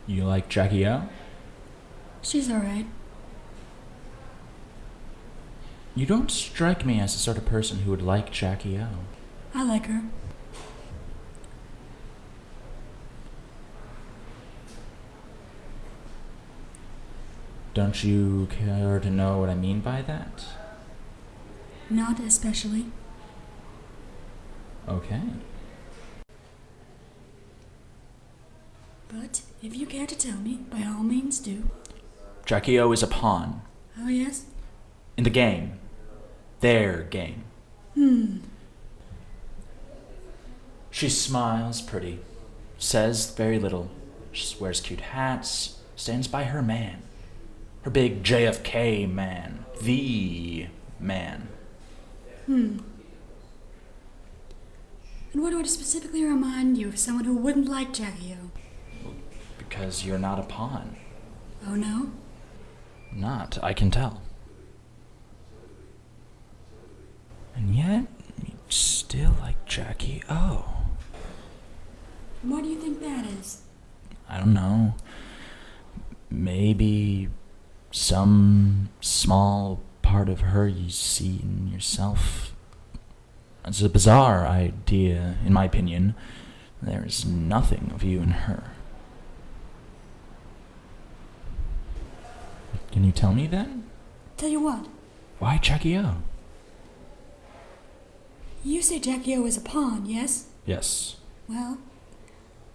You like Jackie O? She's alright. You don't strike me as the sort of person who would like Jackie O. I like her. Don't you care to know what I mean by that? Not especially. Okay. But if you care to tell me, by all means do. Jackie O is a pawn. Oh, yes? In the game. Their game. She smiles pretty. Says very little. She wears cute hats. Stands by her man. Her big JFK man. The man. And what would specifically remind you of someone who wouldn't like Jackie O? Because you're not a pawn. Oh, no? Not, I can tell. And yet, you still like Jackie O. And why do you think that is? I don't know. Maybe some small part of her you see in yourself. It's a bizarre idea, in my opinion. There is nothing of you in her. Can you tell me then? Tell you what, Why Jackie O? you say Jackie O is a pawn, yes? Yes. Well,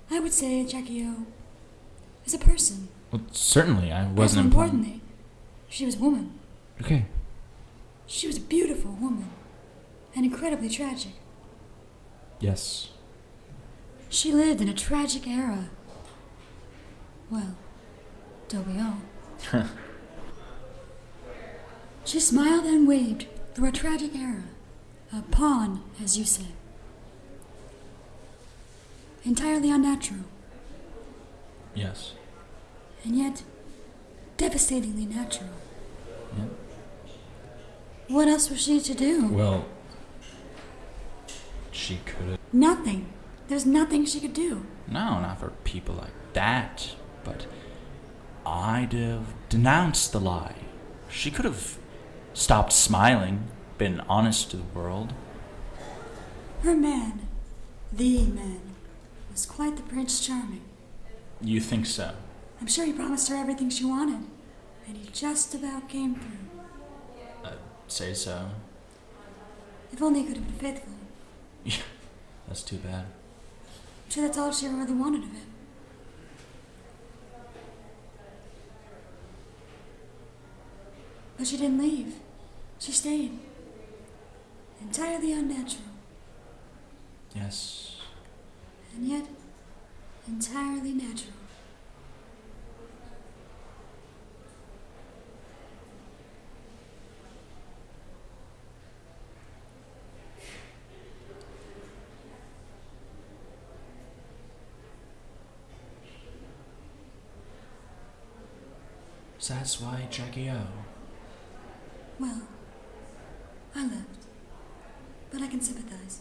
I would say Jackie O is a person. Well, certainly, I Perhaps wasn't more implying. importantly, she was a woman. Okay. She was a beautiful woman. And incredibly tragic. Yes. She lived in a tragic era. Well, don't we all? She smiled and waved through a tragic era. A pawn, as you say. Entirely unnatural, Yes. and yet devastatingly natural. Yeah. What else was she to do? Well, she could have. Nothing. There's nothing she could do. No, not for people like that. But I'd have denounced the lie. She could have stopped smiling, been honest to the world. Her man, the man, was quite the Prince Charming. You think so? I'm sure he promised her everything she wanted, and he just about came through. Say so. If only he could have been faithful. Yeah, that's too bad. I'm sure that's all she ever really wanted of him. But she didn't leave. She stayed. Entirely unnatural, Yes. and yet entirely natural. So that's why Jackie O. Well, I left, but I can sympathize.